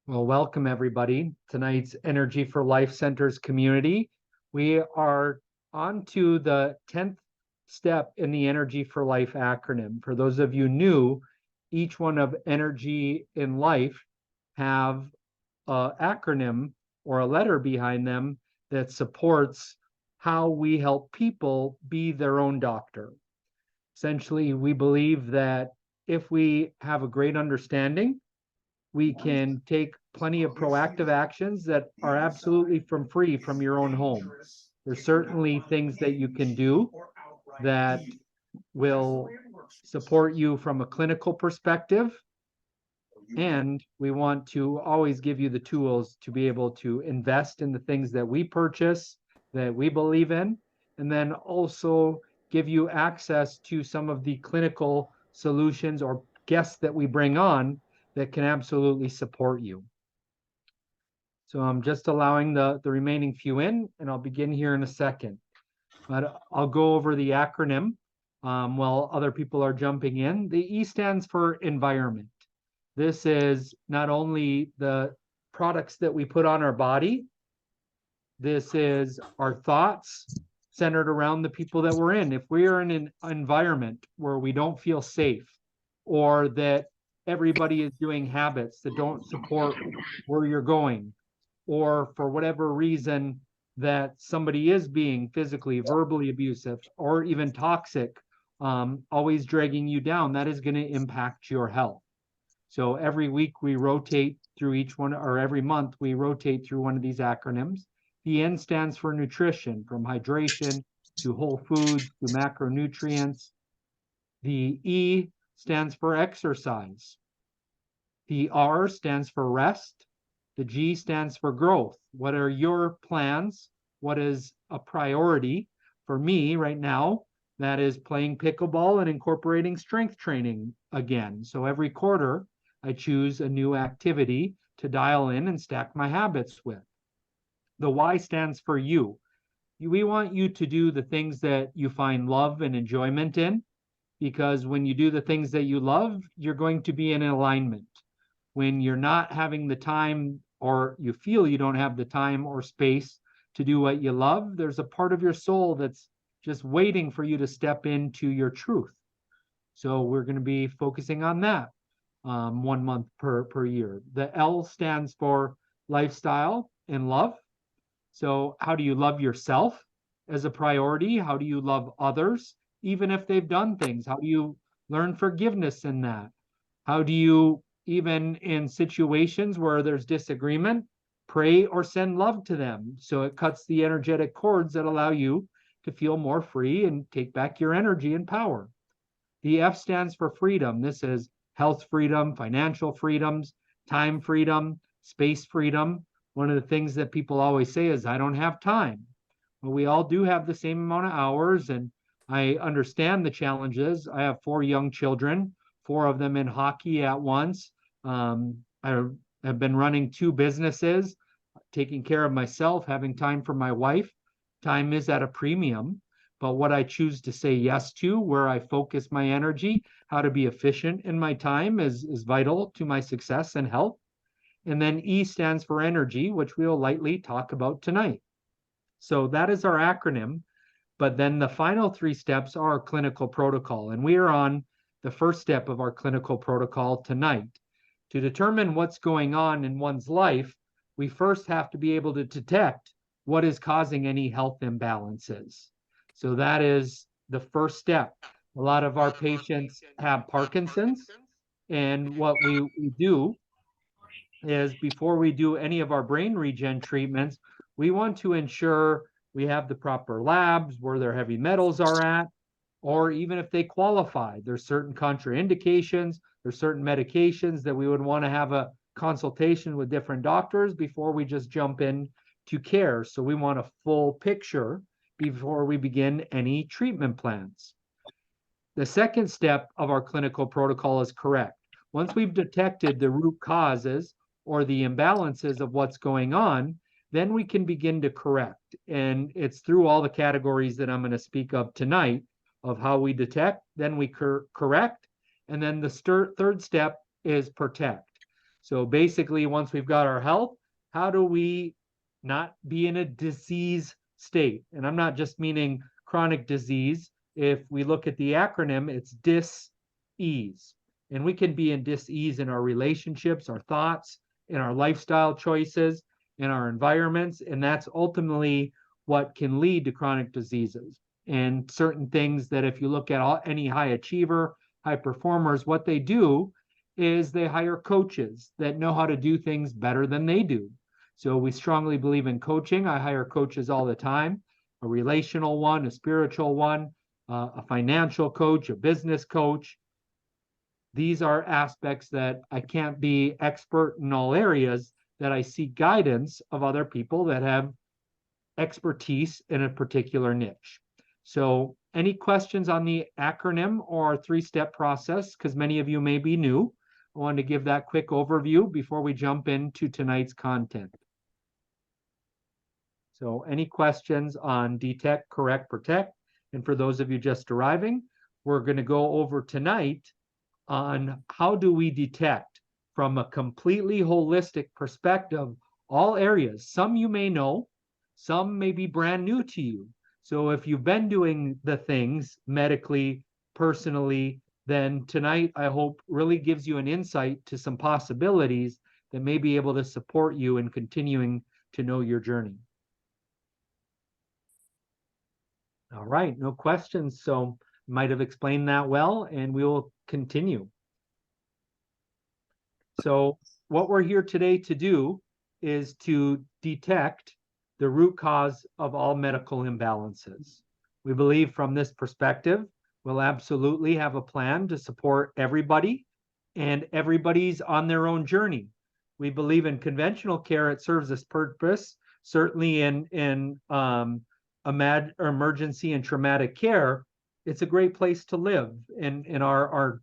Well, welcome everybody. Tonight's Energy for Life Centers community. We are on to the 10th step in the Energy for Life acronym. For those of you new, each one of Energy in Life have an acronym or a letter behind them that supports how we help people be their own doctor. Essentially, we believe that if we have a great understanding, we can take plenty of proactive actions that are absolutely from free from your own home. There's certainly things that you can do that will support you from a clinical perspective. And we want to always give you the tools to be able to invest in the things that we purchase, that we believe in, and then also give you access to some of the clinical solutions or guests that we bring on that can absolutely support you. So I'm just allowing the remaining few in, and I'll begin here in a second. But I'll go over the acronym while other people are jumping in. The E stands for environment. This is not only the products that we put on our body, this is our thoughts centered around the people that we're in. If we are in an environment where we don't feel safe, or that everybody is doing habits that don't support where you're going, or for whatever reason that somebody is being physically, verbally abusive, or even toxic, always dragging you down, that is going to impact your health. So every week we rotate through each one, or every month we rotate through one of these acronyms. The N stands for nutrition, from hydration to whole foods to macronutrients. The E stands for exercise. The R stands for rest. The G stands for growth. What are your plans? What is a priority for me right now? That is playing pickleball and incorporating strength training again. So every quarter, I choose a new activity to dial in and stack my habits with. The Y stands for you. We want you to do the things that you find love and enjoyment in, because when you do the things that you love, you're going to be in alignment. When you're not having the time, or you feel you don't have the time or space to do what you love, there's a part of your soul that's just waiting for you to step into your truth. So we're going to be focusing on that 1 month per year. The L stands for lifestyle and love. So how do you love yourself as a priority? How do you love others, even if they've done things? How do you learn forgiveness in that? How do you, even in situations where there's disagreement, pray or send love to them? So it cuts the energetic cords that allow you to feel more free and take back your energy and power. The F stands for freedom. This is health freedom, financial freedoms, time freedom, space freedom. One of the things that people always say is, I don't have time. Well, we all do have the same amount of hours, and I understand the challenges. I have 4 young children, 4 of them in hockey at once. I have been running 2 businesses, taking care of myself, having time for my wife. Time is at a premium, but what I choose to say yes to, where I focus my energy, how to be efficient in my time is vital to my success and health. And then E stands for energy, which we'll lightly talk about tonight. So that is our acronym. But then the final 3 steps are our clinical protocol. And we are on the first step of our clinical protocol tonight. To determine what's going on in one's life, we first have to be able to detect what is causing any health imbalances. So that is the first step. A lot of our patients have Parkinson's, and what we do is, before we do any of our brain regen treatments, we want to ensure we have the proper labs where their heavy metals are at, or even if they qualify, there's certain contraindications, there's certain medications that we would want to have a consultation with different doctors before we just jump in to care. So we want a full picture before we begin any treatment plans. The second step of our clinical protocol is correct. Once we've detected the root causes or the imbalances of what's going on, then we can begin to correct. And it's through all the categories that I'm going to speak of tonight, of how we detect, then we correct, and then the third step is protect. So basically, once we've got our health, how do we not be in a disease state? And I'm not just meaning chronic disease. If we look at the acronym, it's dis-ease. And we can be in dis-ease in our relationships, our thoughts, in our lifestyle choices, in our environments. And that's ultimately what can lead to chronic diseases. And certain things that if you look at any high achiever, high performers, what they do is they hire coaches that know how to do things better than they do. So we strongly believe in coaching. I hire coaches all the time, a relational one, a spiritual one, a financial coach, a business coach. These are aspects that I can't be expert in all areas, that I seek guidance of other people that have expertise in a particular niche. So any questions on the acronym or three-step process? Because many of you may be new. I wanted to give that quick overview before we jump into tonight's content. So any questions on detect, correct, protect? And for those of you just arriving, we're going to go over tonight on how do we detect from a completely holistic perspective, all areas. Some you may know, some may be brand new to you. So if you've been doing the things medically, personally, then tonight I hope really gives you an insight to some possibilities that may be able to support you in continuing to know your journey. All right, no questions. So might have explained that well, and we will continue. So what we're here today to do is to detect the root cause of all medical imbalances. We believe from this perspective, we'll absolutely have a plan to support everybody, and everybody's on their own journey. We believe in conventional care. It serves this purpose, certainly in emergency and traumatic care. It's a great place to live in our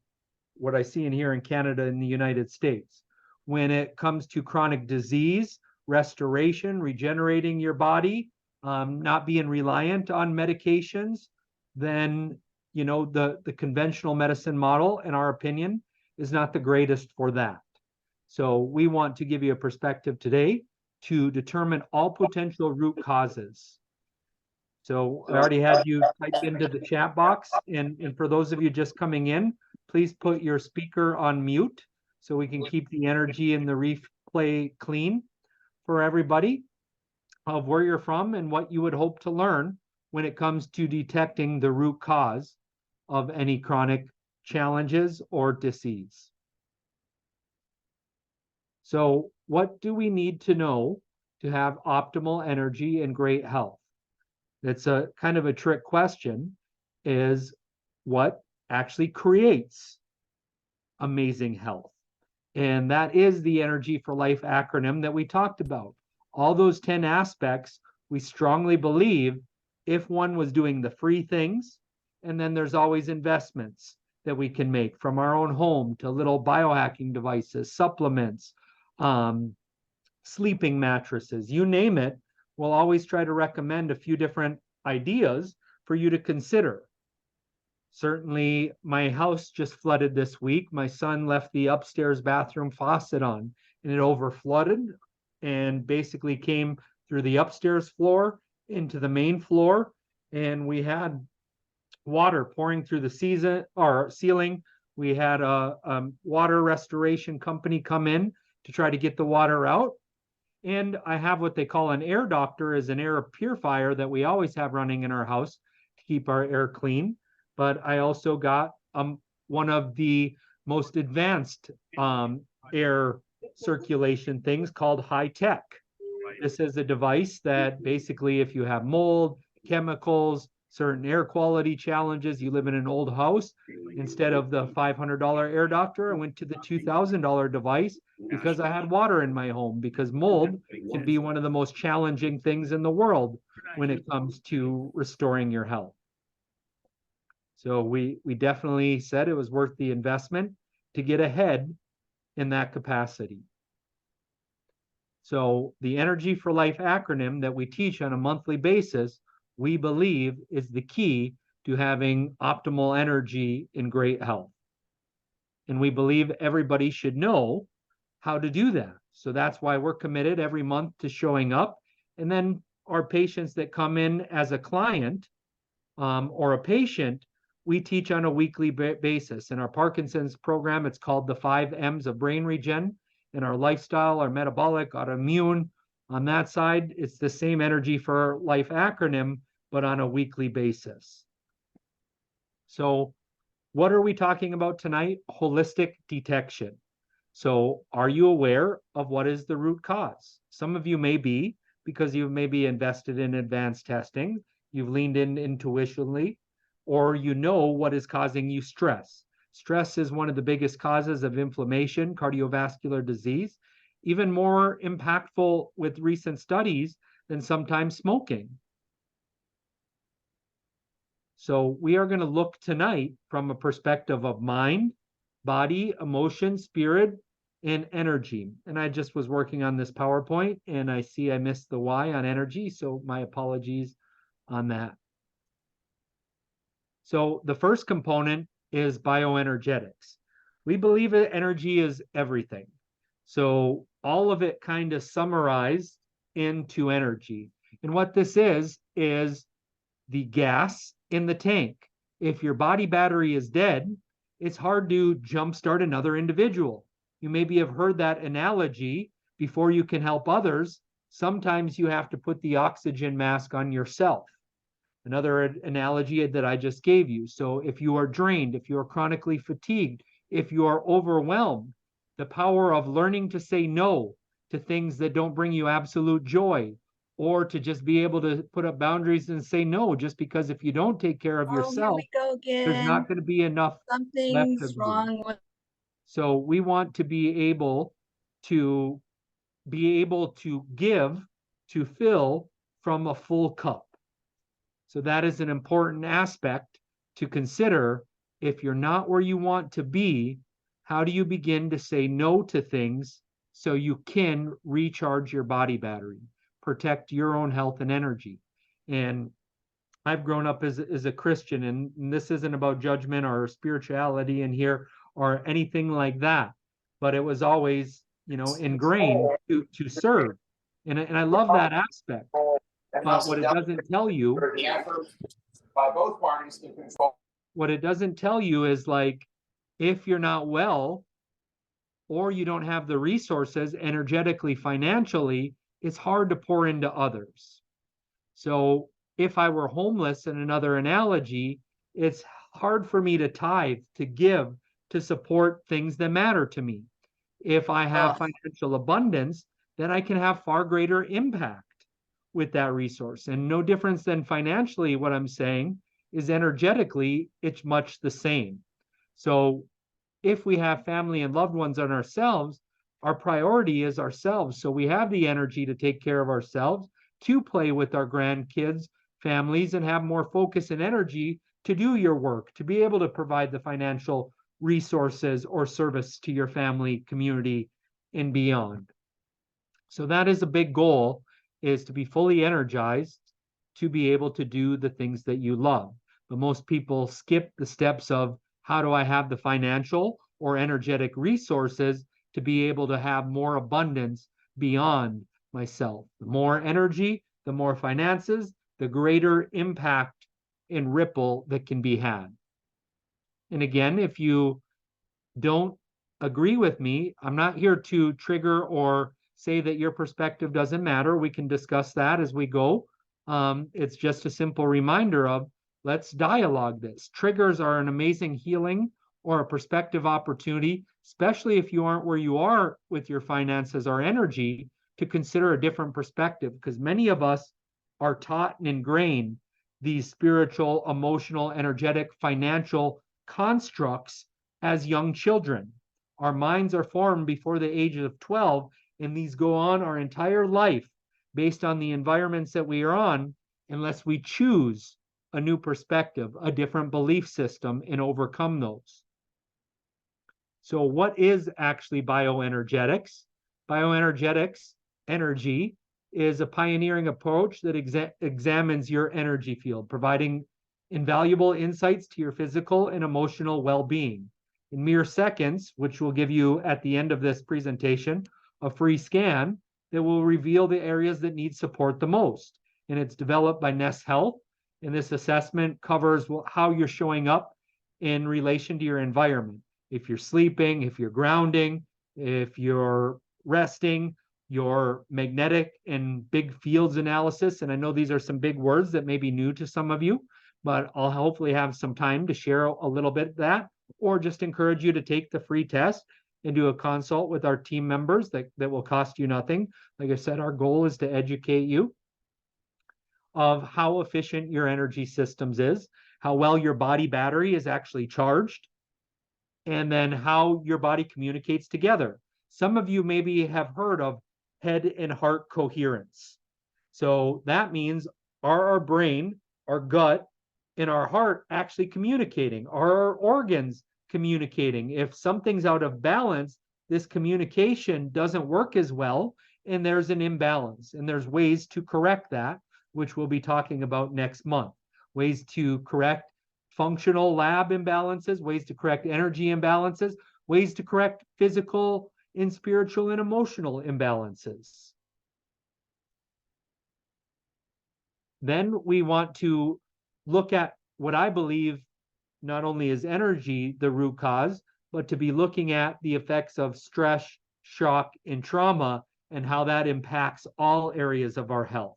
what I see in here in Canada and the United States. When it comes to chronic disease, restoration, regenerating your body, not being reliant on medications, then the conventional medicine model, in our opinion, is not the greatest for that. So we want to give you a perspective today to determine all potential root causes. So I already had you type into the chat box, and for those of you just coming in, please put your speaker on mute so we can keep the energy in the replay clean for everybody of where you're from and what you would hope to learn when it comes to detecting the root cause of any chronic challenges or disease. So what do we need to know to have optimal energy and great health? It's a kind of a trick question, is what actually creates amazing health? And that is the Energy4Life acronym that we talked about. All those 10 aspects, we strongly believe if one was doing the free things, and then there's always investments that we can make from our own home to little biohacking devices, supplements, sleeping mattresses, you name it. We'll always try to recommend a few different ideas for you to consider. Certainly, my house just flooded this week. My son left the upstairs bathroom faucet on, and it overflooded and basically came through the upstairs floor into the main floor. And we had water pouring through the ceiling. We had a water restoration company come in to try to get the water out. And I have what they call an air doctor, as an air purifier that we always have running in our house to keep our air clean. But I also got one of the most advanced air circulation things called high tech. This is a device that basically, if you have mold, chemicals, certain air quality challenges, you live in an old house, instead of the $500 air doctor, I went to the $2,000 device because I had water in my home, because mold can be one of the most challenging things in the world when it comes to restoring your health. So we definitely said it was worth the investment to get ahead in that capacity. So the Energy4Life acronym that we teach on a monthly basis, we believe is the key to having optimal energy and great health. And we believe everybody should know how to do that. So that's why we're committed every month to showing up. And then our patients that come in as a client or a patient, we teach on a weekly basis. In our Parkinson's program, it's called the 5 M's of brain regen. In our lifestyle, our metabolic, autoimmune, on that side, it's the same Energy for Life acronym, but on a weekly basis. So what are we talking about tonight? Holistic detection. So are you aware of what is the root cause? Some of you may be, because you've maybe invested in advanced testing, you've leaned in intuitionally, or you know what is causing you stress. Stress is one of the biggest causes of inflammation, cardiovascular disease, even more impactful with recent studies than sometimes smoking. So we are going to look tonight from a perspective of mind, body, emotion, spirit, and energy. And I just was working on this PowerPoint and I see I missed the Y on energy. So my apologies on that. So the first component is bioenergetics. We believe that energy is everything. So all of it kind of summarized into energy. And what this is the gas in the tank. If your body battery is dead, it's hard to jumpstart another individual. You maybe have heard that analogy before you can help others. Sometimes you have to put the oxygen mask on yourself. Another analogy that I just gave you. So if you are drained, if you are chronically fatigued, if you are overwhelmed, the power of learning to say no to things that don't bring you absolute joy, or to just be able to put up boundaries and say no, just because if you don't take care of Oh, here yourself, we go there's not again. going to be enough left of Something's you. wrong with. So we want to be able to give, to fill from a full cup. So that is an important aspect to consider. If you're not where you want to be, how do you begin to say no to things so you can recharge your body battery, protect your own health and energy? And I've grown up as a Christian, and this isn't about judgment or spirituality in here or anything like that, but it was always, ingrained to serve. And I love that aspect. But what it doesn't tell you, the efforts by both parties to control. what it doesn't tell you is like, if you're not well or you don't have the resources energetically, financially, it's hard to pour into others. So if I were homeless, in another analogy, it's hard for me to tithe, to give, to support things that matter to me. If I have financial abundance, then I can have far greater impact with that resource. And no difference than financially, what I'm saying is energetically, it's much the same. So if we have family and loved ones on ourselves, our priority is ourselves. So we have the energy to take care of ourselves, to play with our grandkids, families, and have more focus and energy to do your work, to be able to provide the financial resources or service to your family, community, and beyond. So that is a big goal, is to be fully energized to be able to do the things that you love. But most people skip the steps of how do I have the financial or energetic resources to be able to have more abundance beyond myself. The more energy, the more finances, the greater impact and ripple that can be had. And again, if you don't agree with me, I'm not here to trigger or say that your perspective doesn't matter. We can discuss that as we go. It's just a simple reminder of, let's dialogue this. Triggers are an amazing healing or a perspective opportunity, especially if you aren't where you are with your finances or energy, to consider a different perspective, because many of us are taught and ingrained these spiritual, emotional, energetic, financial constructs as young children. Our minds are formed before the age of 12, and these go on our entire life based on the environments that we are on, unless we choose a new perspective, a different belief system, and overcome those. So what is actually bioenergetics? Bioenergetics, energy, is a pioneering approach that examines your energy field, providing invaluable insights to your physical and emotional well-being. in mere seconds, which will give you at the end of this presentation a free scan that will reveal the areas that need support the most. And it's developed by Nest Health. And this assessment covers how you're showing up in relation to your environment. If you're sleeping, if you're grounding, if you're resting, your magnetic and big fields analysis. And I know these are some big words that may be new to some of you, but I'll hopefully have some time to share a little bit of that, or just encourage you to take the free test and do a consult with our team members that will cost you nothing. Like I said, our goal is to educate you of how efficient your energy systems is, how well your body battery is actually charged, and then how your body communicates together. Some of you maybe have heard of head and heart coherence. So that means are our brain, our gut, and our heart actually communicating? Are our organs communicating? If something's out of balance, this communication doesn't work as well, and there's an imbalance. And there's ways to correct that, which we'll be talking about next month. Ways to correct functional lab imbalances, ways to correct energy imbalances, ways to correct physical and spiritual and emotional imbalances. Then we want to look at what I believe not only is energy the root cause, but to be looking at the effects of stress, shock, and trauma, and how that impacts all areas of our health.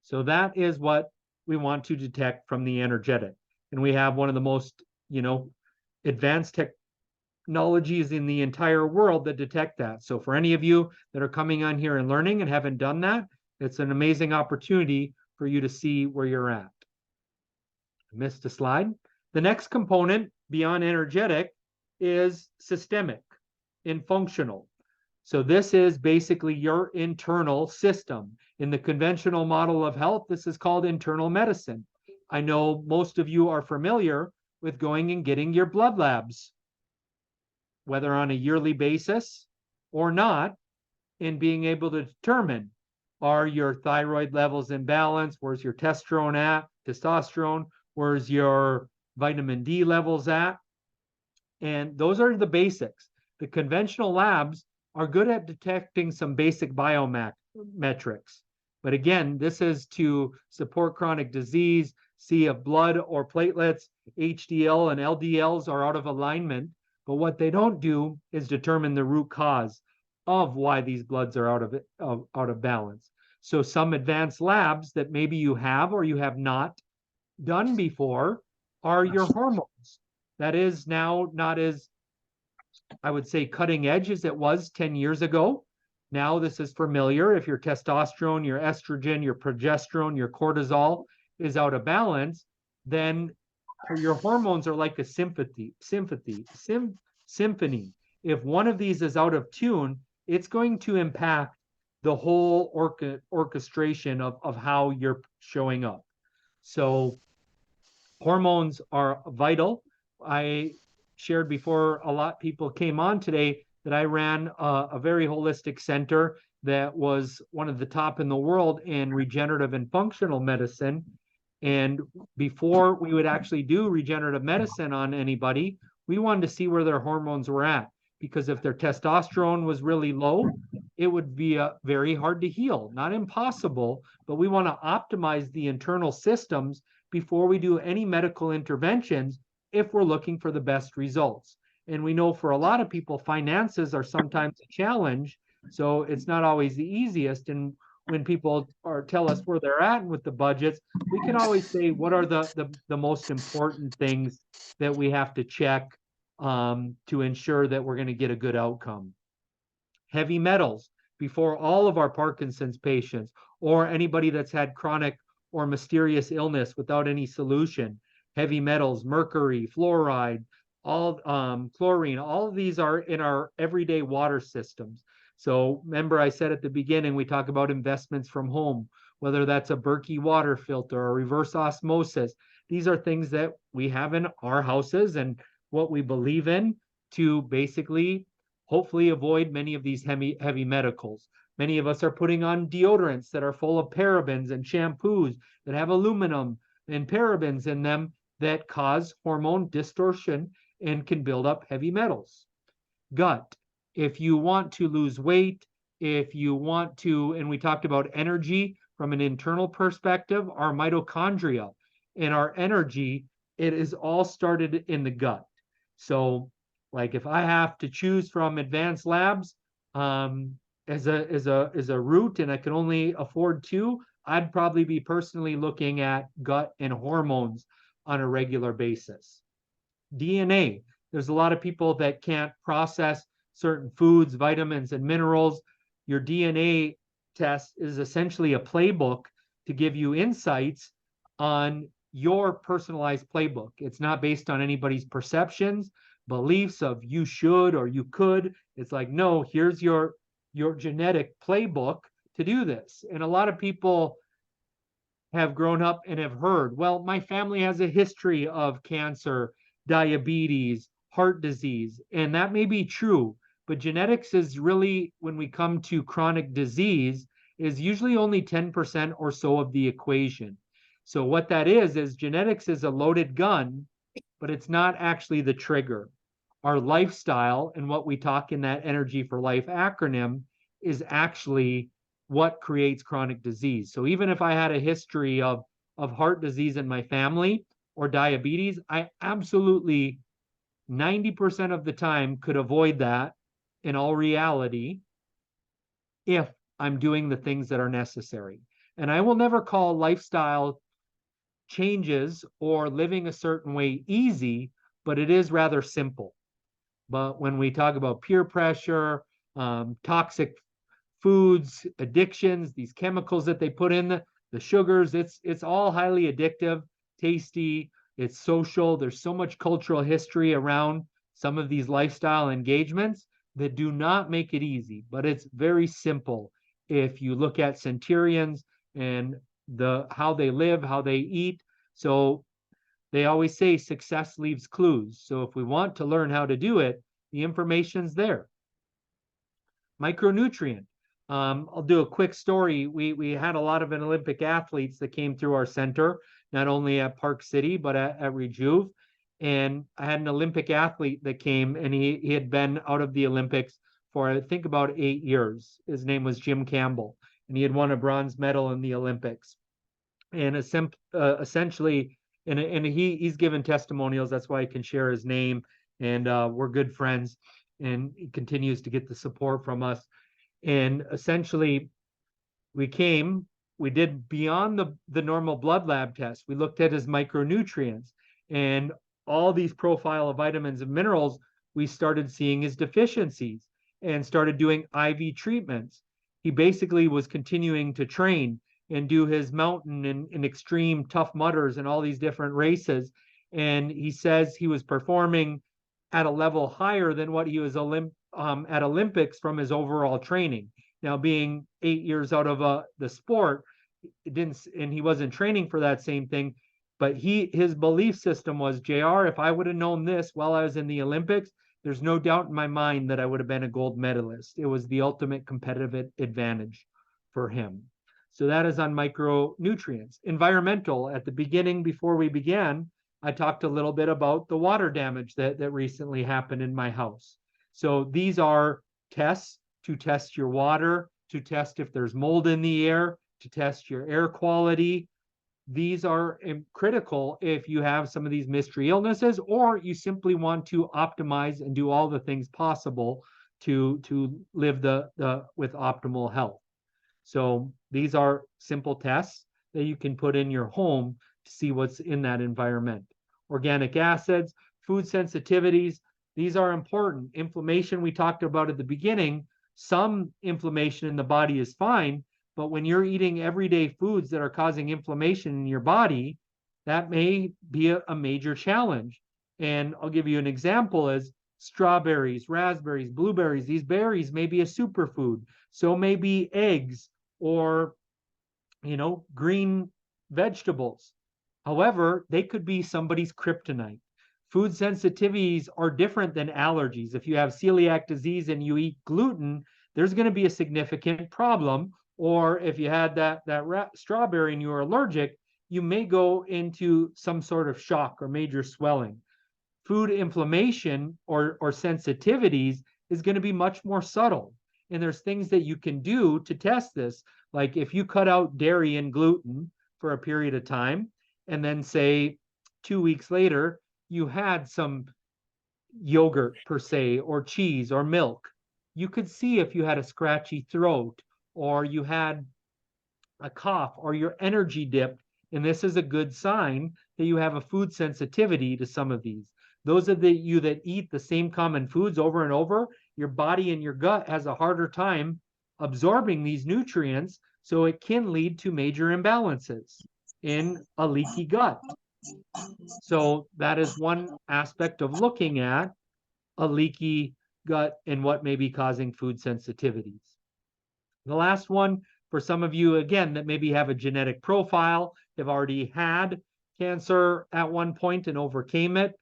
So that is what we want to detect from the energetic. And we have one of the most, advanced technologies in the entire world that detect that. So for any of you that are coming on here and learning and haven't done that, it's an amazing opportunity for you to see where you're at. I missed a slide. The next component beyond energetic is systemic and functional. So this is basically your internal system. In the conventional model of health, this is called internal medicine. I know most of you are familiar with going and getting your blood labs, whether on a yearly basis or not, and being able to determine, are your thyroid levels in balance? Where's your testosterone at? Where's your vitamin D levels at? And those are the basics. The conventional labs are good at detecting some basic biometrics. But again, this is to support chronic disease, see if blood or platelets, HDL and LDLs are out of alignment. But what they don't do is determine the root cause of why these bloods are out of balance. So some advanced labs that maybe you have or you have not done before are your hormones. That is now not as, I would say, cutting edge as it was 10 years ago. Now this is familiar. If your testosterone, your estrogen, your progesterone, your cortisol is out of balance, then your hormones are like a symphony. If one of these is out of tune, it's going to impact the whole orchestration of how you're showing up. So hormones are vital. I shared before a lot of people came on today that I ran a very holistic center that was one of the top in the world in regenerative and functional medicine. And before we would actually do regenerative medicine on anybody, we wanted to see where their hormones were at. Because if their testosterone was really low, it would be very hard to heal. Not impossible, but we want to optimize the internal systems before we do any medical interventions if we're looking for the best results. And we know for a lot of people, finances are sometimes a challenge. So it's not always the easiest. And when people tell us where they're at with the budgets, we can always say, what are the most important things that we have to check to ensure that we're going to get a good outcome. Heavy metals before all of our Parkinson's patients or anybody that's had chronic or mysterious illness without any solution. Heavy metals, mercury, fluoride, all chlorine, all of these are in our everyday water systems. So remember I said at the beginning, we talk about investments from home, whether that's a Berkey water filter or reverse osmosis. These are things that we have in our houses and what we believe in to basically hopefully avoid many of these heavy metals. Many of us are putting on deodorants that are full of parabens and shampoos that have aluminum and parabens in them that cause hormone distortion and can build up heavy metals. Gut, if you want to lose weight, if you want to, and we talked about energy from an internal perspective, our mitochondria and our energy, it is all started in the gut. So, like if I have to choose from advanced labs as a route, and I can only afford two, I'd probably be personally looking at gut and hormones on a regular basis. DNA. There's a lot of people that can't process certain foods, vitamins, and minerals. Your DNA test is essentially a playbook to give you insights on your personalized playbook. It's not based on anybody's perceptions, beliefs of you should or you could. It's like, no, here's your genetic playbook to do this. And a lot of people have grown up and have heard, well, my family has a history of cancer, diabetes, heart disease, and that may be true, but genetics is really, when we come to chronic disease, is usually only 10% or so of the equation. So what that is genetics is a loaded gun, but it's not actually the trigger. Our lifestyle and what we talk in that Energy for Life acronym is actually what creates chronic disease. So even if I had a history of heart disease in my family or diabetes, I absolutely 90% of the time could avoid that in all reality if I'm doing the things that are necessary. And I will never call lifestyle changes or living a certain way easy, but it is rather simple. But when we talk about peer pressure, toxic foods, addictions, these chemicals that they put in the sugars, it's all highly addictive, tasty, it's social. There's so much cultural history around some of these lifestyle engagements that do not make it easy, but it's very simple if you look at centurions and how they live, how they eat. So they always say success leaves clues. So if we want to learn how to do it, the information's there. Micronutrient. I'll do a quick story. We had a lot of Olympic athletes that came through our center, not only at Park City, but at Rejuve. And I had an Olympic athlete that came, and he had been out of the Olympics for, I think, about 8 years. His name was Jim Campbell, and he had won a bronze medal in the Olympics. And essentially, and he's given testimonials. That's why I can share his name, and we're good friends, and he continues to get the support from us. And essentially, we did beyond the normal blood lab test. We looked at his micronutrients and all these profile of vitamins and minerals. We started seeing his deficiencies and started doing IV treatments. He basically was continuing to train and do his mountain and extreme tough mudders and all these different races. And he says he was performing at a level higher than what he was at Olympics from his overall training. Now, being 8 years out of the sport, he wasn't training for that same thing, but his belief system was, JR, if I would have known this while I was in the Olympics, there's no doubt in my mind that I would have been a gold medalist. It was the ultimate competitive advantage for him. So that is on micronutrients. Environmental, at the beginning, before we began, I talked a little bit about the water damage that recently happened in my house. So these are tests to test your water, to test if there's mold in the air, to test your air quality. These are critical if you have some of these mystery illnesses, or you simply want to optimize and do all the things possible to live with optimal health. So these are simple tests that you can put in your home to see what's in that environment. Organic acids, food sensitivities, these are important. Inflammation, we talked about at the beginning. Some inflammation in the body is fine, but when you're eating everyday foods that are causing inflammation in your body, that may be a major challenge. And I'll give you an example as strawberries, raspberries, blueberries. These berries may be a superfood. So may be eggs or, green vegetables. However, they could be somebody's kryptonite. Food sensitivities are different than allergies. If you have celiac disease and you eat gluten, there's going to be a significant problem. Or if you had that strawberry and you are allergic, you may go into some sort of shock or major swelling. food inflammation or sensitivities is going to be much more subtle. And there's things that you can do to test this. Like if you cut out dairy and gluten for a period of time, and then say 2 weeks later, you had some yogurt per se, or cheese or milk, you could see if you had a scratchy throat or you had a cough or your energy dipped. And this is a good sign that you have a food sensitivity to some of these. Those of you that eat the same common foods over and over, your body and your gut has a harder time absorbing these nutrients. So it can lead to major imbalances in a leaky gut. So that is one aspect of looking at a leaky gut and what may be causing food sensitivities. The last one, for some of you, again, that maybe have a genetic profile, have already had cancer at one point and overcame it,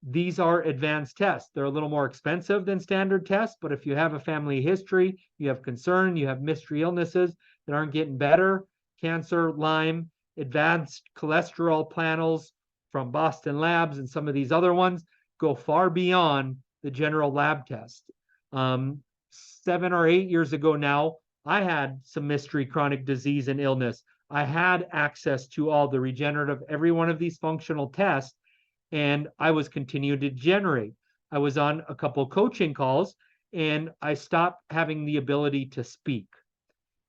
these are advanced tests. They're a little more expensive than standard tests, but if you have a family history, you have concern, you have mystery illnesses that aren't getting better, cancer, Lyme, advanced cholesterol panels from Boston Labs and some of these other ones go far beyond the general lab test. 7 or 8 years ago now, I had some mystery chronic disease and illness. I had access to all the regenerative, every one of these functional tests, and I was continuing to generate. I was on a couple coaching calls and I stopped having the ability to speak.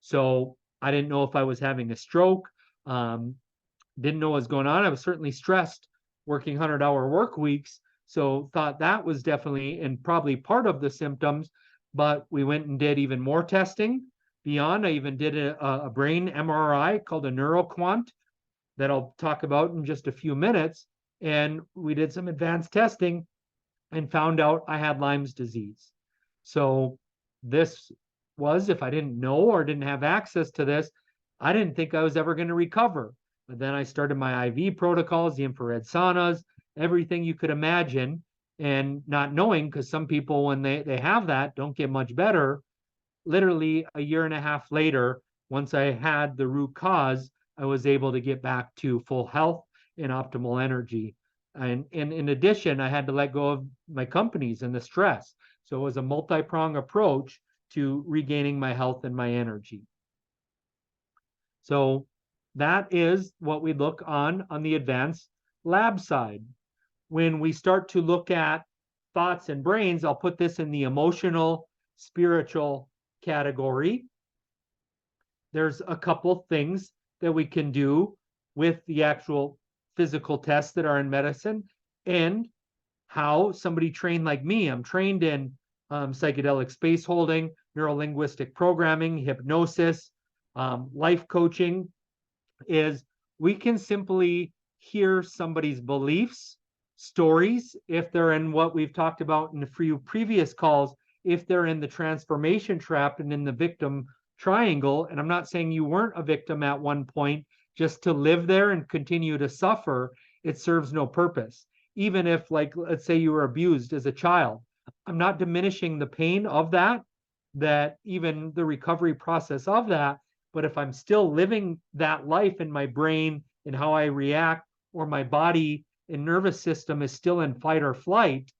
So I didn't know if I was having a stroke, didn't know what was going on. I was certainly stressed working 100-hour work weeks. So thought that was definitely and probably part of the symptoms, but we went and did even more testing beyond. I even did a brain MRI called a neuroquant that I'll talk about in just a few minutes. And we did some advanced testing and found out I had Lyme's disease. So this was, if I didn't know or didn't have access to this, I didn't think I was ever going to recover. But then I started my IV protocols, the infrared saunas, everything you could imagine, and not knowing, because some people, when they have that, don't get much better. Literally a year and a half later, once I had the root cause, I was able to get back to full health and optimal energy. And in addition, I had to let go of my companies and the stress. So it was a multi-pronged approach to regaining my health and my energy. So that is what we look on the advanced lab side. When we start to look at thoughts and brains, I'll put this in the emotional, spiritual category. There's a couple things that we can do with the actual physical tests that are in medicine, and how somebody trained like me, I'm trained in psychedelic space holding, neuro-linguistic programming, hypnosis, life coaching, is we can simply hear somebody's beliefs, stories, if they're in what we've talked about in a few previous calls, if they're in the transformation trap and in the victim triangle. And I'm not saying you weren't a victim at one point, just to live there and continue to suffer, it serves no purpose. Even if, like, let's say you were abused as a child, I'm not diminishing the pain of that even the recovery process of that. But if I'm still living that life in my brain and how I react, or my body and nervous system is still in fight or flight,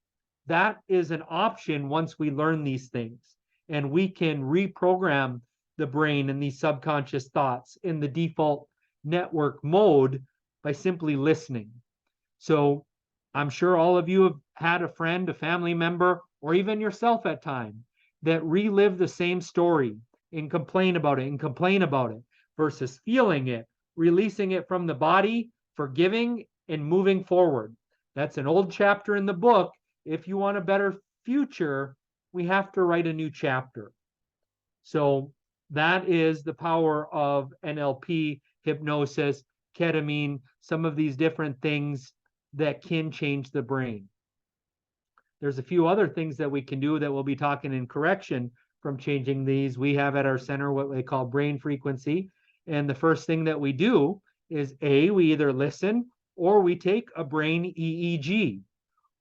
that is an option once we learn these things. And we can reprogram the brain and these subconscious thoughts in the default network mode by simply listening. So I'm sure all of you have had a friend, a family member, or even yourself at times that relive the same story and complain about it versus feeling it, releasing it from the body, forgiving, and moving forward. That's an old chapter in the book. If you want a better future, we have to write a new chapter. So that is the power of NLP, hypnosis, ketamine, some of these different things that can change the brain. There's a few other things that we can do that we'll be talking in correction from changing these. We have at our center what they call brain frequency. And the first thing that we do is we either listen or we take a brain EEG.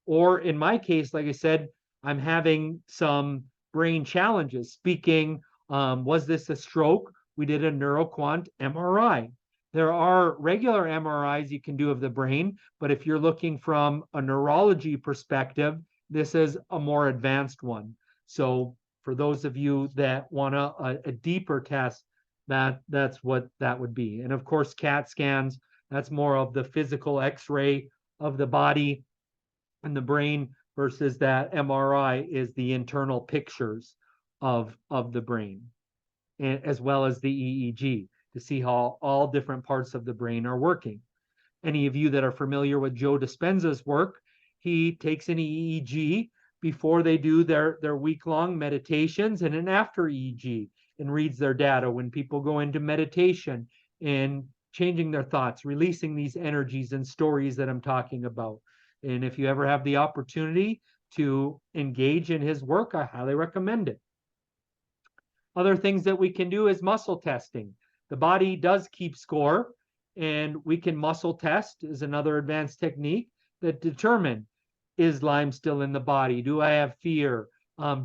Or in my case, like I said, I'm having some brain challenges speaking. Was this a stroke? We did a neuroquant MRI. There are regular MRIs you can do of the brain, but if you're looking from a neurology perspective, this is a more advanced one. So for those of you that want a deeper test, that's what that would be. And of course, CAT scans, that's more of the physical X-ray of the body and the brain, versus that MRI is the internal pictures of the brain, and as well as the EEG to see how all different parts of the brain are working. Any of you that are familiar with Joe Dispenza's work, he takes an EEG before they do their week-long meditations and an after EEG, and reads their data when people go into meditation and changing their thoughts, releasing these energies and stories that I'm talking about. And if you ever have the opportunity to engage in his work, I highly recommend it. Other things that we can do is muscle testing. The body does keep score, and we can muscle test is another advanced technique that determine, is Lyme still in the body? Do I have fear?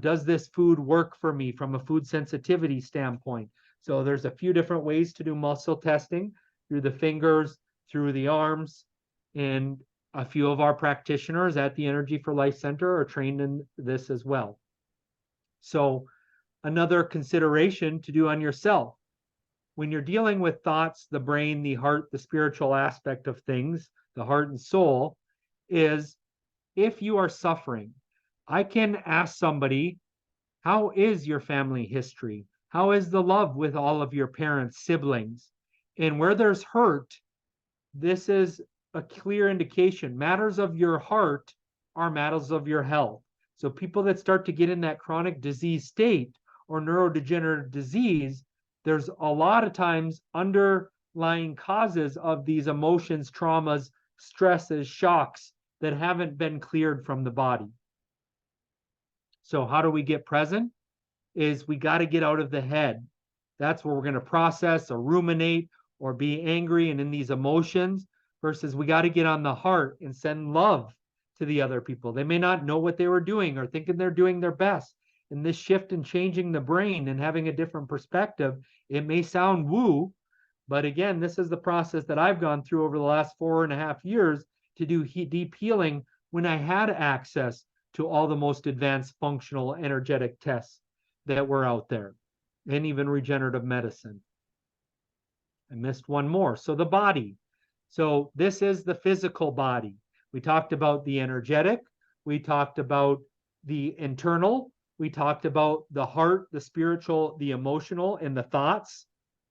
Does this food work for me from a food sensitivity standpoint? So there's a few different ways to do muscle testing, through the fingers, through the arms, and a few of our practitioners at the Energy4Life Center are trained in this as well. So another consideration to do on yourself, when you're dealing with thoughts, the brain, the heart, the spiritual aspect of things, the heart and soul, is if you are suffering, I can ask somebody, how is your family history? How is the love with all of your parents, siblings? And where there's hurt, this is a clear indication. Matters of your heart are matters of your health. So people that start to get in that chronic disease state or neurodegenerative disease, there's a lot of times underlying causes of these emotions, traumas, stresses, shocks that haven't been cleared from the body. So how do we get present? Is we got to get out of the head. That's where we're going to process or ruminate or be angry and in these emotions, versus we got to get on the heart and send love to the other people. They may not know what they were doing or thinking they're doing their best. In this shift and changing the brain and having a different perspective, it may sound woo, but again, this is the process that I've gone through over the last 4.5 years to do deep healing, when I had access to all the most advanced functional energetic tests that were out there, and even regenerative medicine. I missed one more. So the body. So this is the physical body. We talked about the energetic. We talked about the internal. We talked about the heart, the spiritual, the emotional, and the thoughts,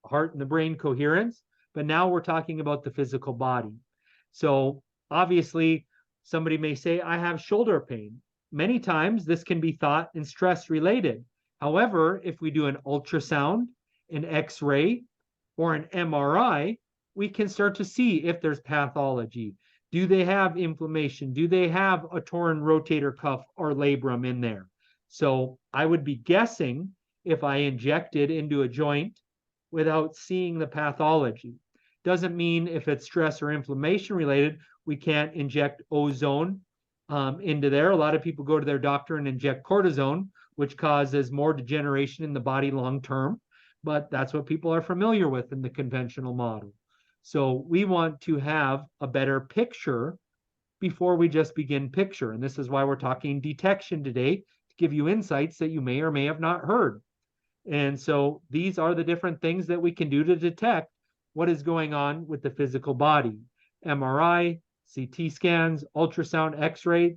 heart and the brain coherence. But now we're talking about the physical body. So obviously, somebody may say, I have shoulder pain. Many times this can be thought and stress related. However, if we do an ultrasound, an X-ray, or an MRI, we can start to see if there's pathology. Do they have inflammation? Do they have a torn rotator cuff or labrum in there? So I would be guessing if I injected into a joint without seeing the pathology. Doesn't mean if it's stress or inflammation related, we can't inject ozone into there. A lot of people go to their doctor and inject cortisone, which causes more degeneration in the body long term. But that's what people are familiar with in the conventional model. So we want to have a better picture before we just begin picture. And this is why we're talking detection today, to give you insights that you may or may have not heard. And so these are the different things that we can do to detect what is going on with the physical body. MRI, CT scans, ultrasound, X-ray,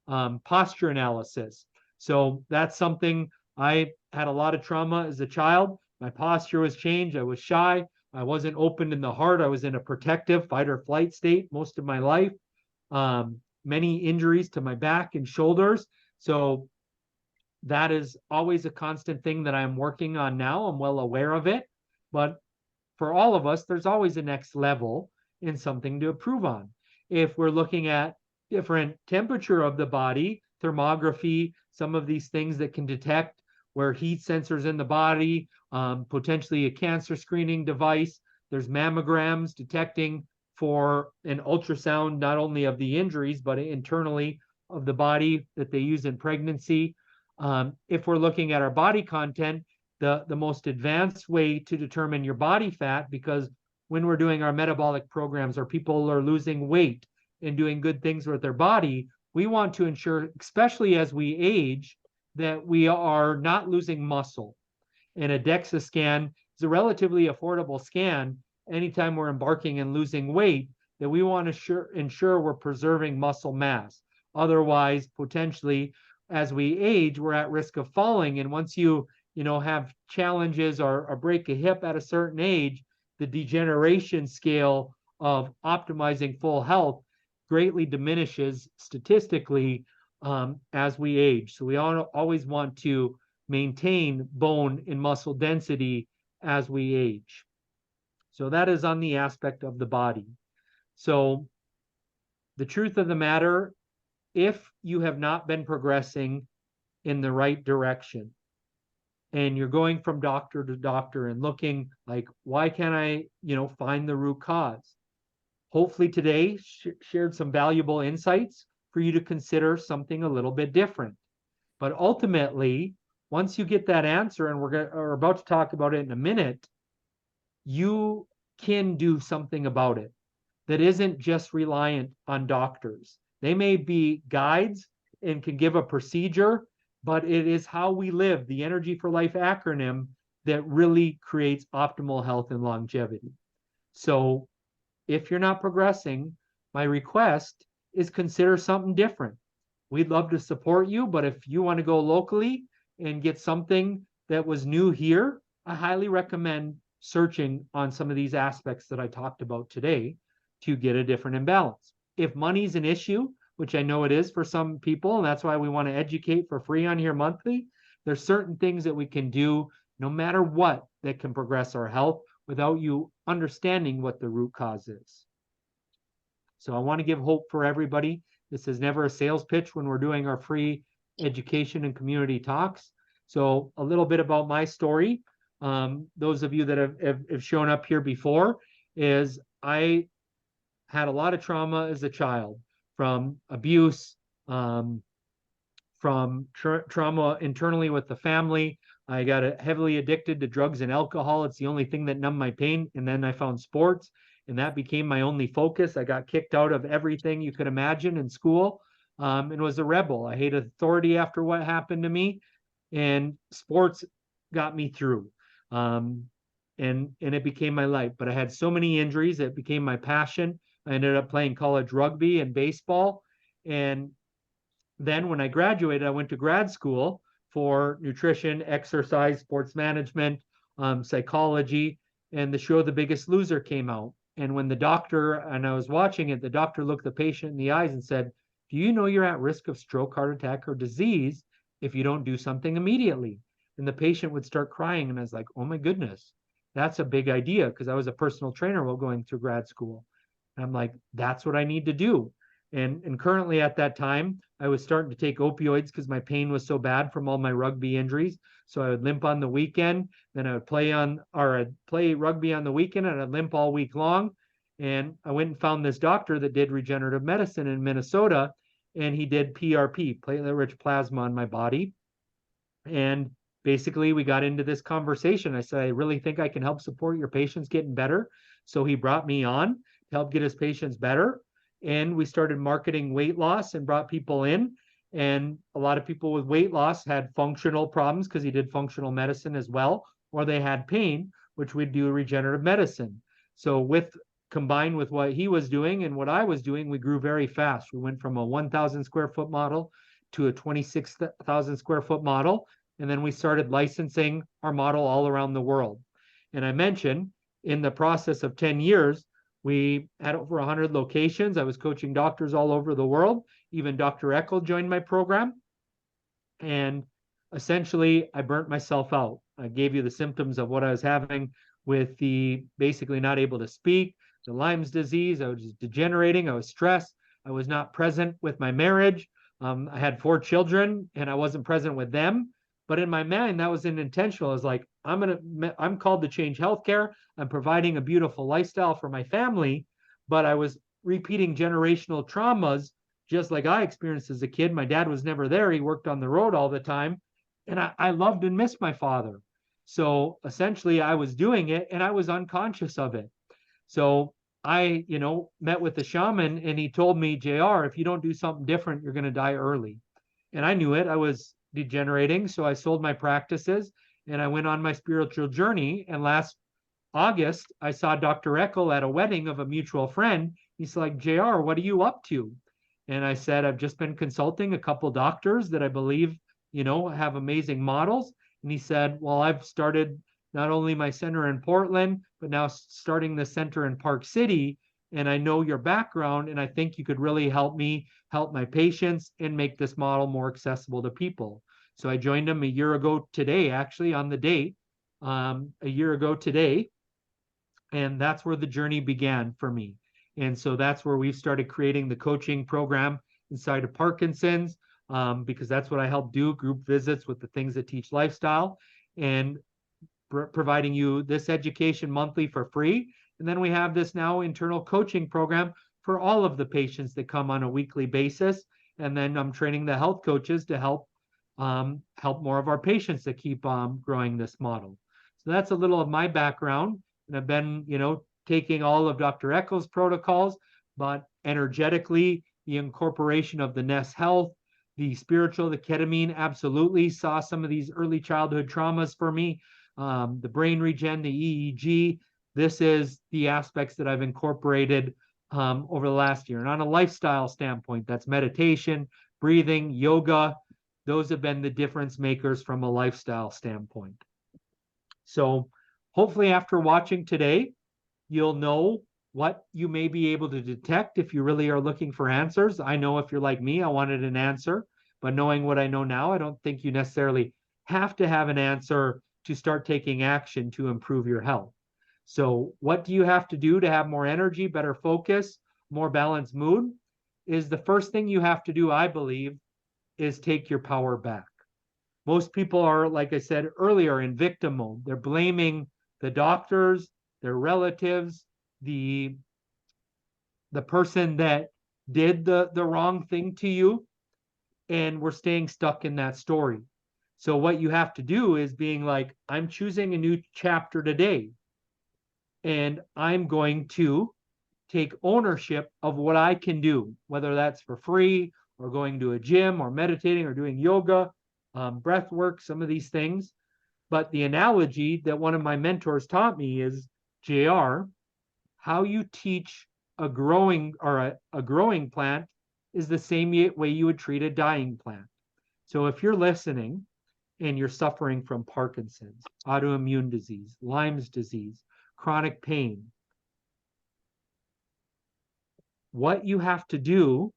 posture analysis. So that's something. I had a lot of trauma as a child. My posture was changed. I was shy. I wasn't open in the heart. I was in a protective fight or flight state most of my life. Many injuries to my back and shoulders. So that is always a constant thing that I'm working on now. I'm well aware of it. But for all of us, there's always a next level and something to improve on. If we're looking at different temperature of the body, thermography, some of these things that can detect where heat sensors in the body, potentially a cancer screening device. There's mammograms detecting for an ultrasound, not only of the injuries, but internally of the body that they use in pregnancy. If we're looking at our body content, the most advanced way to determine your body fat, because when we're doing our metabolic programs or people are losing weight and doing good things with their body, we want to ensure, especially as we age, that we are not losing muscle. And a DEXA scan is a relatively affordable scan anytime we're embarking and losing weight, that we want to ensure we're preserving muscle mass. Otherwise, potentially, as we age, we're at risk of falling. And once you have challenges or break a hip at a certain age, the degeneration scale of optimizing full health greatly diminishes statistically as we age. So we always want to maintain bone and muscle density as we age. So that is on the aspect of the body. So the truth of the matter, if you have not been progressing in the right direction and you're going from doctor to doctor and looking like, why can't I, find the root cause? Hopefully today shared some valuable insights for you to consider something a little bit different. But ultimately, once you get that answer, and we're about to talk about it in a minute, you can do something about it that isn't just reliant on doctors. They may be guides and can give a procedure, but it is how we live, the Energy for Life acronym, that really creates optimal health and longevity. So if you're not progressing, my request is consider something different. We'd love to support you, but if you want to go locally and get something that was new here, I highly recommend searching on some of these aspects that I talked about today to get a different imbalance. If money's an issue, which I know it is for some people, and that's why we want to educate for free on here monthly, there's certain things that we can do no matter what that can progress our health without you understanding what the root cause is. So I want to give hope for everybody. This is never a sales pitch when we're doing our free education and community talks. So a little bit about my story. Those of you that have shown up here before, is I had a lot of trauma as a child, from abuse, from trauma internally with the family. I got heavily addicted to drugs and alcohol. It's the only thing that numbed my pain. And then I found sports, and that became my only focus. I got kicked out of everything you could imagine in school, and was a rebel. I hated authority after what happened to me, and sports got me through. And it became my life. But I had so many injuries, it became my passion. I ended up playing college rugby and baseball. And then when I graduated, I went to grad school for nutrition, exercise, sports management, psychology, and the show The Biggest Loser came out. And when the doctor, and I was watching it, the doctor looked the patient in the eyes and said, "Do you know you're at risk of stroke, heart attack, or disease if you don't do something immediately?" And the patient would start crying. And I was like, oh my goodness, that's a big idea, because I was a personal trainer while going through grad school. And I'm like, that's what I need to do. And currently at that time, I was starting to take opioids because my pain was so bad from all my rugby injuries. So I would limp on the weekend, then I'd play rugby on the weekend, and I'd limp all week long. And I went and found this doctor that did regenerative medicine in Minnesota, and he did PRP, platelet-rich plasma, on my body. And basically, we got into this conversation. I said, I really think I can help support your patients getting better. So he brought me on to help get his patients better. And we started marketing weight loss and brought people in. And a lot of people with weight loss had functional problems, because he did functional medicine as well, or they had pain, which we'd do regenerative medicine. So combined with what he was doing and what I was doing, we grew very fast. We went from a 1,000 square foot model to a 26,000 square foot model. And then we started licensing our model all around the world. And I mentioned, in the process of 10 years, we had over 100 locations. I was coaching doctors all over the world. Even Dr. Eckel joined my program. And essentially, I burnt myself out. I gave you the symptoms of what I was having with the basically not able to speak, the Lyme's disease. I was just degenerating. I was stressed. I was not present with my marriage. I had 4 children, and I wasn't present with them. But in my mind, that was intentional. I was like, I'm called to change healthcare. I'm providing a beautiful lifestyle for my family, but I was repeating generational traumas, just like I experienced as a kid. My dad was never there. He worked on the road all the time. And I loved and missed my father. So essentially, I was doing it, and I was unconscious of it. So I, met with the shaman and he told me, JR, if you don't do something different, you're going to die early. And I knew it. I was degenerating. So I sold my practices and I went on my spiritual journey. And last August, I saw Dr. Eckel at a wedding of a mutual friend. He's like, JR, what are you up to? And I said, I've just been consulting a couple doctors that I believe, have amazing models. And he said, well, I've started not only my center in Portland, but now starting the center in Park City. And I know your background, and I think you could really help me help my patients and make this model more accessible to people. So I joined him a year ago today, actually, on the date, a year ago today. And that's where the journey began for me. And so that's where we started creating the coaching program inside of Parkinson's, because that's what I help do, group visits with the things that teach lifestyle, and providing you this education monthly for free. And then we have this now internal coaching program for all of the patients that come on a weekly basis. And then I'm training the health coaches to help more of our patients to keep growing this model. So that's a little of my background. And I've been, taking all of Dr. Eckel's protocols, but energetically, the incorporation of the Nest Health, the spiritual, the ketamine, absolutely saw some of these early childhood traumas for me. The brain regen, the EEG. This is the aspects that I've incorporated over the last year. And on a lifestyle standpoint, that's meditation, breathing, yoga. Those have been the difference makers from a lifestyle standpoint. So hopefully after watching today, you'll know what you may be able to detect if you really are looking for answers. I know if you're like me, I wanted an answer, but knowing what I know now, I don't think you necessarily have to have an answer to start taking action to improve your health. So what do you have to do to have more energy, better focus, more balanced mood? Is the first thing you have to do, I believe, is take your power back. Most people are, like I said earlier, in victim mode. They're blaming the doctors, their relatives, the person that did the wrong thing to you, and we're staying stuck in that story. So what you have to do is being like, I'm choosing a new chapter today, and I'm going to take ownership of what I can do, whether that's for free or going to a gym or meditating or doing yoga, breath work, some of these things. But the analogy that one of my mentors taught me is, JR, how you teach a growing plant is the same way you would treat a dying plant. So if you're listening and you're suffering from Parkinson's, autoimmune disease, Lyme's disease, chronic pain, what you have to do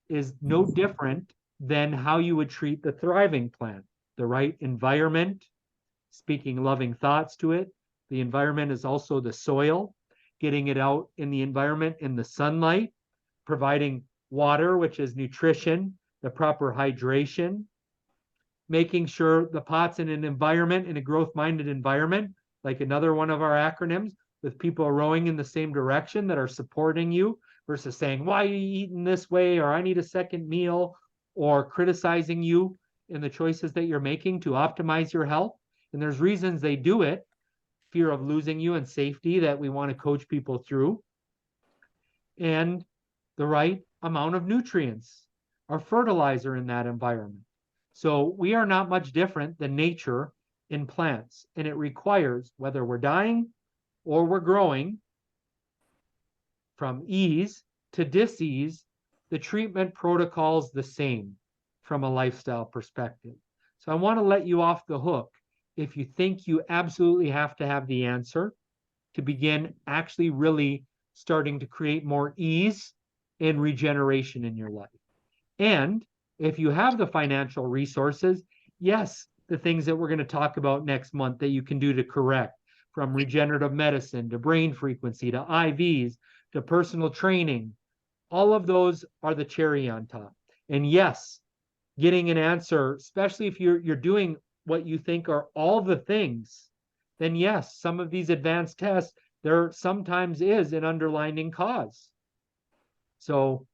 is no different than how you would treat the thriving plant. The right environment, speaking loving thoughts to it. The environment is also the soil, getting it out in the environment in the sunlight, providing water, which is nutrition, the proper hydration, making sure the pot's in an environment, in a growth-minded environment, like another one of our acronyms, with people rowing in the same direction that are supporting you versus saying, why are you eating this way? Or I need a second meal, or criticizing you in the choices that you're making to optimize your health. And there's reasons they do it, fear of losing you and safety that we want to coach people through. And the right amount of nutrients or fertilizer in that environment. So we are not much different than nature in plants. And it requires, whether we're dying or we're growing, from ease to dis-ease, the treatment protocol's the same from a lifestyle perspective. So I want to let you off the hook if you think you absolutely have to have the answer to begin actually really starting to create more ease and regeneration in your life. And if you have the financial resources, yes, the things that we're going to talk about next month that you can do to correct, from regenerative medicine to brain frequency to IVs to personal training, all of those are the cherry on top. And yes, getting an answer, especially if you're doing what you think are all the things, then yes, some of these advanced tests, there sometimes is an underlying cause. So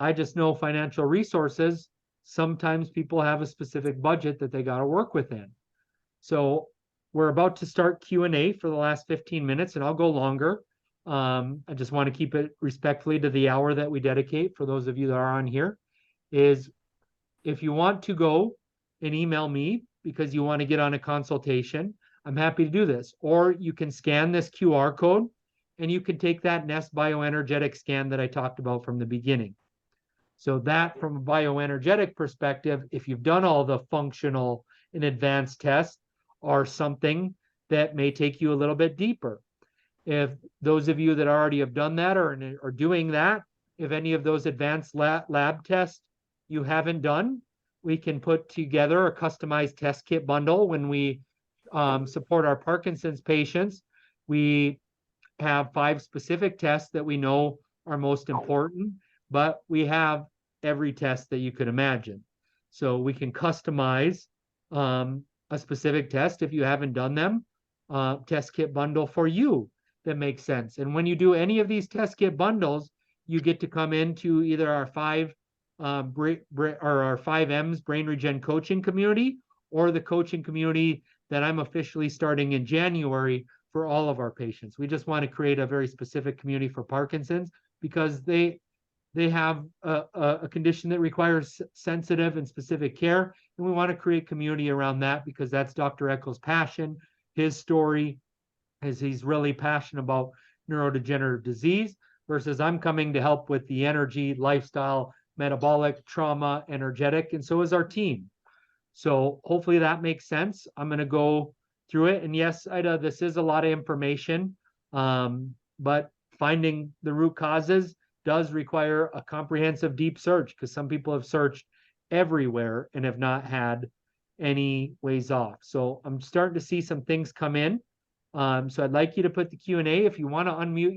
I just know financial resources, sometimes people have a specific budget that they got to work within. So we're about to start Q&A for the last 15 minutes, and I'll go longer. I just want to keep it respectfully to the hour that we dedicate for those of you that are on here, is if you want to go and email me because you want to get on a consultation, I'm happy to do this. Or you can scan this QR code and you can take that Nest bioenergetic scan that I talked about from the beginning. So that from a bioenergetic perspective, if you've done all the functional and advanced tests, are something that may take you a little bit deeper. If those of you that already have done that or are doing that, if any of those advanced lab tests you haven't done, we can put together a customized test kit bundle when we support our Parkinson's patients. We have 5 specific tests that we know are most important, but we have every test that you could imagine. So we can customize a specific test if you haven't done them, test kit bundle for you that makes sense. And when you do any of these test kit bundles, you get to come into either our 5 or our 5M's brain regen coaching community or the coaching community that I'm officially starting in January for all of our patients. We just want to create a very specific community for Parkinson's because they have a condition that requires sensitive and specific care. And we want to create community around that because that's Dr. Echo's passion. His story is he's really passionate about neurodegenerative disease versus I'm coming to help with the energy, lifestyle, metabolic, trauma, energetic, and so is our team. So hopefully that makes sense. I'm going to go through it. And yes, Ida, this is a lot of information, but finding the root causes does require a comprehensive deep search because some people have searched everywhere and have not had any ways off. So I'm starting to see some things come in. So I'd like you to put the Q&A if you want to unmute